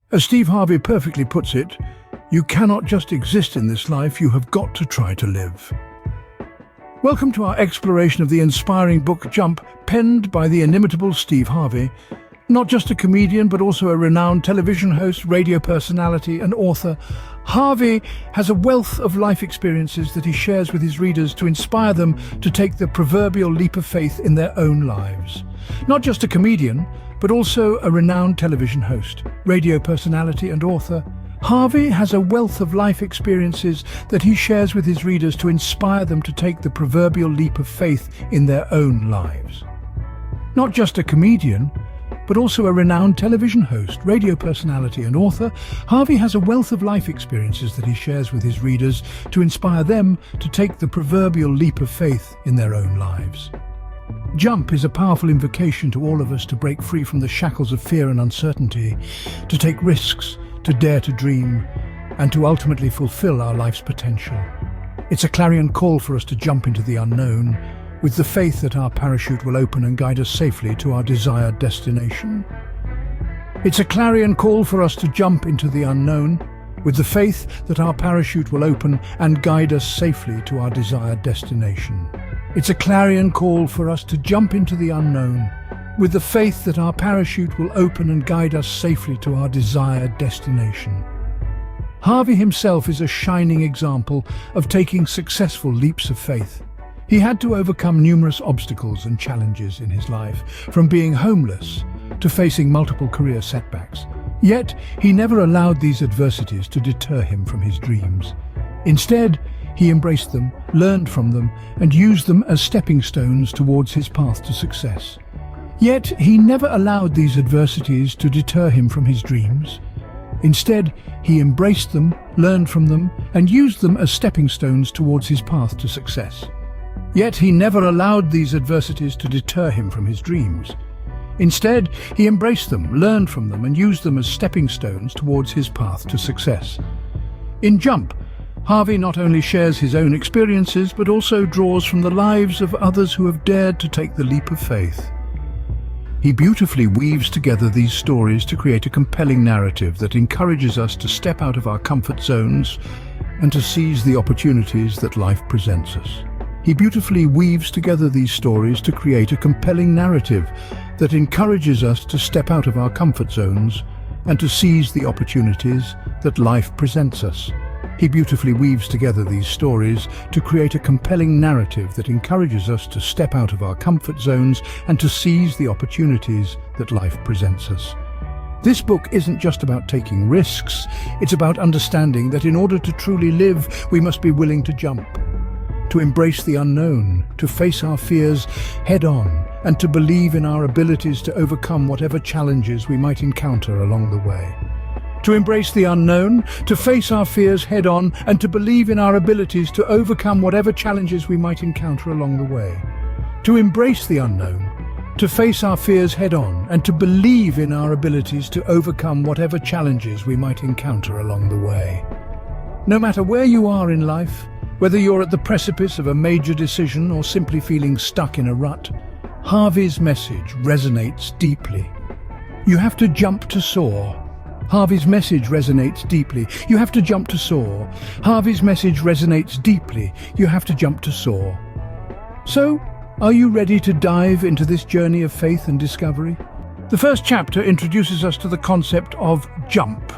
As Steve Harvey perfectly puts it, you cannot just exist in this life, you have got to try to live. Welcome to our exploration of the inspiring book Jump, penned by the inimitable Steve Harvey. Not just a comedian, but also a renowned television host, radio personality, and author, Harvey has a wealth of life experiences that he shares with his readers to inspire them to take the proverbial leap of faith in their own lives. Not just a comedian, but also a renowned television host, radio personality, and author, Harvey has a wealth of life experiences that he shares with his readers to inspire them to take the proverbial leap of faith in their own lives. Not just a comedian, but also a renowned television host, radio personality, and author, Harvey has a wealth of life experiences that he shares with his readers to inspire them to take the proverbial leap of faith in their own lives. Jump is a powerful invocation to all of us to break free from the shackles of fear and uncertainty, to take risks, to dare to dream, and to ultimately fulfill our life's potential. It's a clarion call for us to jump into the unknown, with the faith that our parachute will open and guide us safely to our desired destination. It's a clarion call for us to jump into the unknown, with the faith that our parachute will open and guide us safely to our desired destination. It's a clarion call for us to jump into the unknown, with the faith that our parachute will open and guide us safely to our desired destination. Harvey himself is a shining example of taking successful leaps of faith. He had to overcome numerous obstacles and challenges in his life, from being homeless to facing multiple career setbacks. Yet, he never allowed these adversities to deter him from his dreams. Instead, he embraced them, learned from them, and used them as stepping stones towards his path to success. Yet, he never allowed these adversities to deter him from his dreams. Instead, he embraced them, learned from them, and used them as stepping stones towards his path to success. Yet he never allowed these adversities to deter him from his dreams. Instead, he embraced them, learned from them, and used them as stepping stones towards his path to success. In Jump, Harvey not only shares his own experiences, but also draws from the lives of others who have dared to take the leap of faith. He beautifully weaves together these stories to create a compelling narrative that encourages us to step out of our comfort zones and to seize the opportunities that life presents us. He beautifully weaves together these stories to create a compelling narrative that encourages us to step out of our comfort zones and to seize the opportunities that life presents us. He beautifully weaves together these stories to create a compelling narrative that encourages us to step out of our comfort zones and to seize the opportunities that life presents us. This book isn't just about taking risks, it's about understanding that in order to truly live, we must be willing to jump, to embrace the unknown, to face our fears head-on, and to believe in our abilities to overcome whatever challenges we might encounter along the way. To embrace the unknown, to face our fears head-on, and to believe in our abilities to overcome whatever challenges we might encounter along the way. To embrace the unknown, to face our fears head-on, and to believe in our abilities to overcome whatever challenges we might encounter along the way. No matter where you are in life, whether you're at the precipice of a major decision or simply feeling stuck in a rut, Harvey's message resonates deeply. You have to jump to soar. Harvey's message resonates deeply. You have to jump to soar. Harvey's message resonates deeply. You have to jump to soar. So, are you ready to dive into this journey of faith and discovery? The first chapter introduces us to the concept of jump.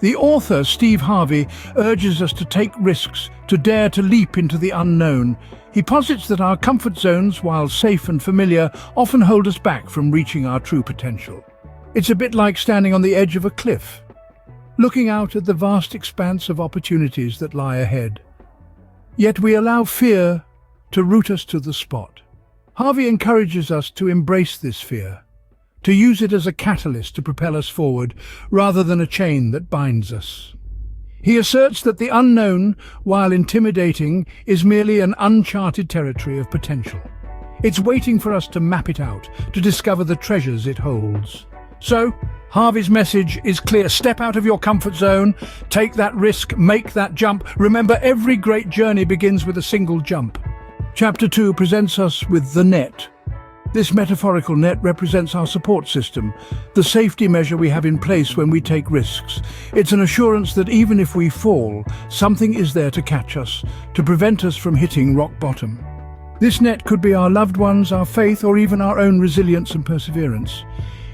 The author, Steve Harvey, urges us to take risks, to dare to leap into the unknown. He posits that our comfort zones, while safe and familiar, often hold us back from reaching our true potential. It's a bit like standing on the edge of a cliff, looking out at the vast expanse of opportunities that lie ahead. Yet we allow fear to root us to the spot. Harvey encourages us to embrace this fear, to use it as a catalyst to propel us forward, rather than a chain that binds us. He asserts that the unknown, while intimidating, is merely an uncharted territory of potential. It's waiting for us to map it out, to discover the treasures it holds. So, Harvey's message is clear. Step out of your comfort zone, take that risk, make that jump. Remember, every great journey begins with a single jump. Chapter 2 presents us with the net. This metaphorical net represents our support system, the safety measure we have in place when we take risks. It's an assurance that even if we fall, something is there to catch us, to prevent us from hitting rock bottom. This net could be our loved ones, our faith, or even our own resilience and perseverance.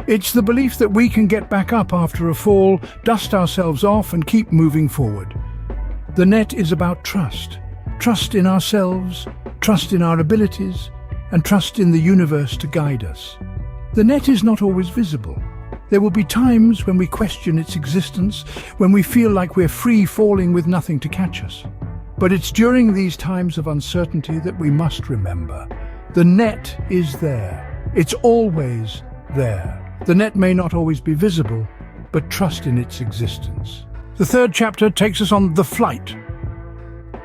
It's the belief that we can get back up after a fall, dust ourselves off, and keep moving forward. The net is about trust. Trust in ourselves, trust in our abilities, and trust in the universe to guide us. The net is not always visible. There will be times when we question its existence, when we feel like we're free falling with nothing to catch us. But it's during these times of uncertainty that we must remember. The net is there. It's always there. The net may not always be visible, but trust in its existence. The third chapter takes us on the flight.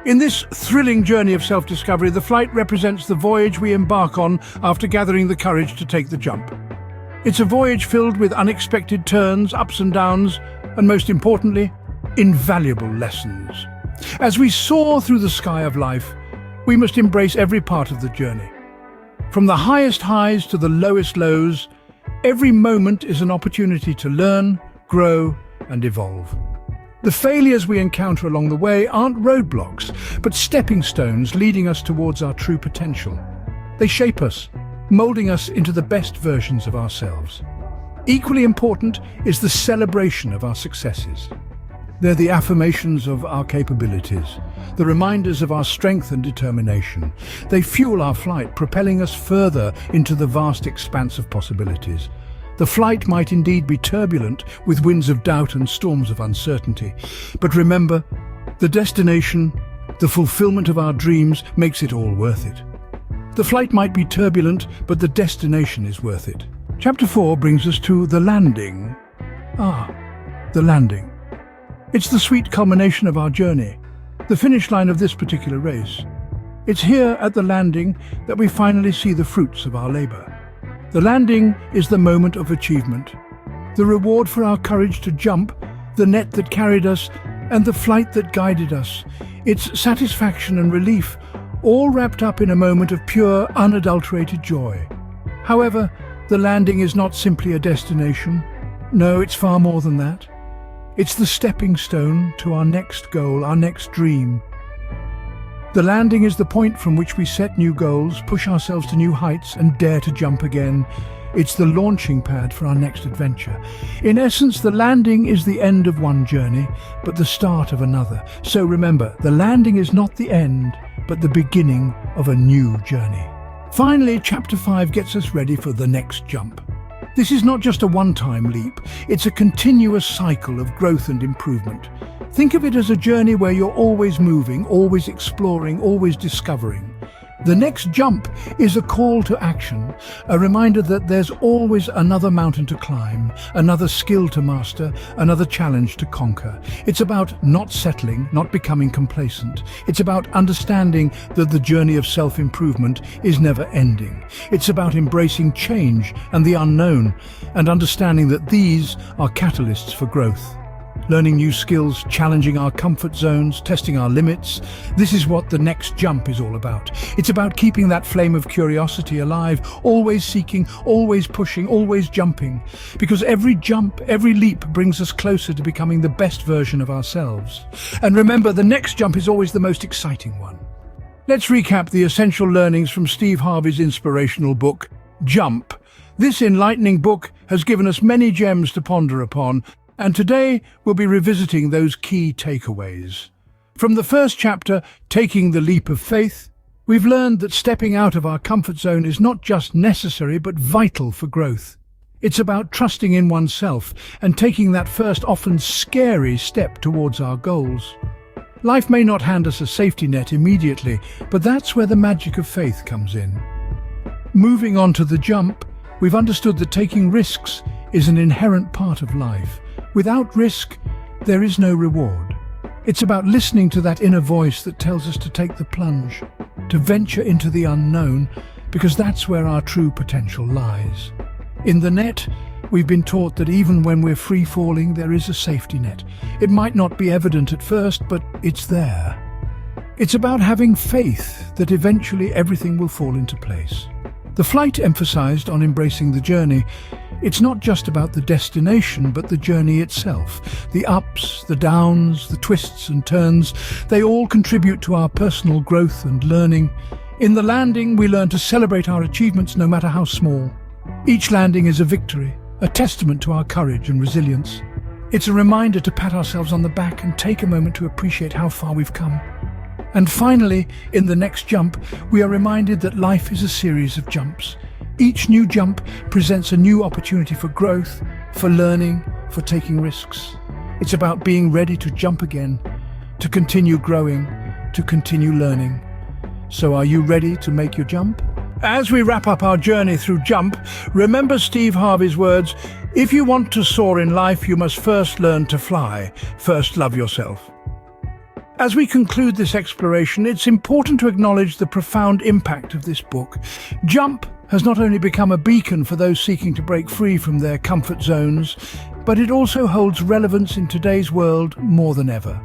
In this thrilling journey of self-discovery, the flight represents the voyage we embark on after gathering the courage to take the jump. It's a voyage filled with unexpected turns, ups and downs, and most importantly, invaluable lessons. As we soar through the sky of life, we must embrace every part of the journey. From the highest highs to the lowest lows, every moment is an opportunity to learn, grow, and evolve. The failures we encounter along the way aren't roadblocks, but stepping stones leading us towards our true potential. They shape us, molding us into the best versions of ourselves. Equally important is the celebration of our successes. They're the affirmations of our capabilities, the reminders of our strength and determination. They fuel our flight, propelling us further into the vast expanse of possibilities. The flight might indeed be turbulent, with winds of doubt and storms of uncertainty. But remember, the destination, the fulfillment of our dreams, makes it all worth it. The flight might be turbulent, but the destination is worth it. Chapter 4 brings us to the landing. The landing. It's the sweet culmination of our journey, the finish line of this particular race. It's here at the landing that we finally see the fruits of our labor. The landing is the moment of achievement, the reward for our courage to jump, the net that carried us, and the flight that guided us. It's satisfaction and relief, all wrapped up in a moment of pure, unadulterated joy. However, the landing is not simply a destination. No, it's far more than that. It's the stepping stone to our next goal, our next dream. The landing is the point from which we set new goals, push ourselves to new heights, and dare to jump again. It's the launching pad for our next adventure. In essence, the landing is the end of one journey, but the start of another. So remember, the landing is not the end, but the beginning of a new journey. Finally, Chapter 5 gets us ready for the next jump. This is not just a one-time leap, it's a continuous cycle of growth and improvement. Think of it as a journey where you're always moving, always exploring, always discovering. The next jump is a call to action, a reminder that there's always another mountain to climb, another skill to master, another challenge to conquer. It's about not settling, not becoming complacent. It's about understanding that the journey of self-improvement is never ending. It's about embracing change and the unknown, and understanding that these are catalysts for growth. Learning new skills, challenging our comfort zones, testing our limits. This is what the next jump is all about. It's about keeping that flame of curiosity alive, always seeking, always pushing, always jumping. Because every jump, every leap brings us closer to becoming the best version of ourselves. And remember, the next jump is always the most exciting one. Let's recap the essential learnings from Steve Harvey's inspirational book, Jump. This enlightening book has given us many gems to ponder upon, and today we'll be revisiting those key takeaways. From the first chapter, Taking the Leap of Faith, we've learned that stepping out of our comfort zone is not just necessary but vital for growth. It's about trusting in oneself and taking that first, often scary step towards our goals. Life may not hand us a safety net immediately, but that's where the magic of faith comes in. Moving on to the jump, we've understood that taking risks is an inherent part of life. Without risk, there is no reward. It's about listening to that inner voice that tells us to take the plunge, to venture into the unknown, because that's where our true potential lies. In the net, we've been taught that even when we're free-falling, there is a safety net. It might not be evident at first, but it's there. It's about having faith that eventually everything will fall into place. The flight emphasized on embracing the journey. It's not just about the destination, but the journey itself. The ups, the downs, the twists and turns, they all contribute to our personal growth and learning. In the landing, we learn to celebrate our achievements no matter how small. Each landing is a victory, a testament to our courage and resilience. It's a reminder to pat ourselves on the back and take a moment to appreciate how far we've come. And finally, in the next jump, we are reminded that life is a series of jumps. Each new jump presents a new opportunity for growth, for learning, for taking risks. It's about being ready to jump again, to continue growing, to continue learning. So are you ready to make your jump? As we wrap up our journey through Jump, remember Steve Harvey's words, "If you want to soar in life, you must first learn to fly. First love yourself." As we conclude this exploration, it's important to acknowledge the profound impact of this book. Jump has not only become a beacon for those seeking to break free from their comfort zones, but it also holds relevance in today's world more than ever.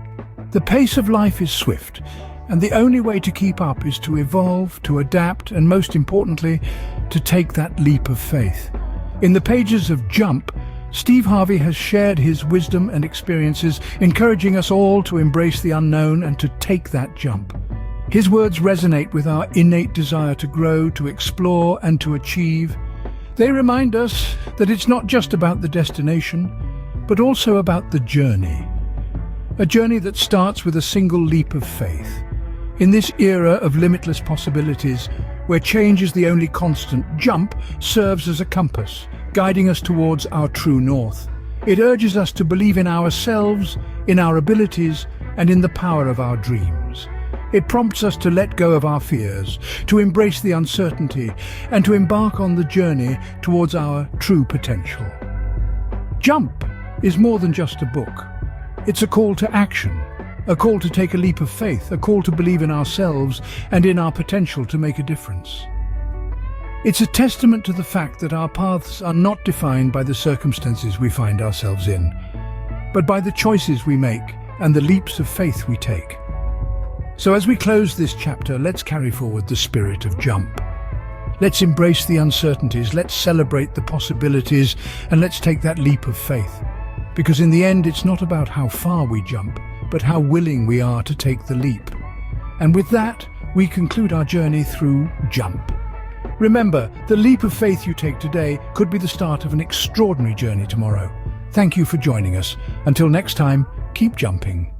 The pace of life is swift, and the only way to keep up is to evolve, to adapt, and most importantly, to take that leap of faith. In the pages of Jump, Steve Harvey has shared his wisdom and experiences, encouraging us all to embrace the unknown and to take that jump. His words resonate with our innate desire to grow, to explore, and to achieve. They remind us that it's not just about the destination, but also about the journey. A journey that starts with a single leap of faith. In this era of limitless possibilities, where change is the only constant, Jump serves as a compass, guiding us towards our true north. It urges us to believe in ourselves, in our abilities, and in the power of our dreams. It prompts us to let go of our fears, to embrace the uncertainty, and to embark on the journey towards our true potential. Jump is more than just a book. It's a call to action, a call to take a leap of faith, a call to believe in ourselves and in our potential to make a difference. It's a testament to the fact that our paths are not defined by the circumstances we find ourselves in, but by the choices we make and the leaps of faith we take. So as we close this chapter, let's carry forward the spirit of Jump. Let's embrace the uncertainties, let's celebrate the possibilities, and let's take that leap of faith. Because in the end, it's not about how far we jump, but how willing we are to take the leap. And with that, we conclude our journey through Jump. Remember, the leap of faith you take today could be the start of an extraordinary journey tomorrow. Thank you for joining us. Until next time, keep jumping.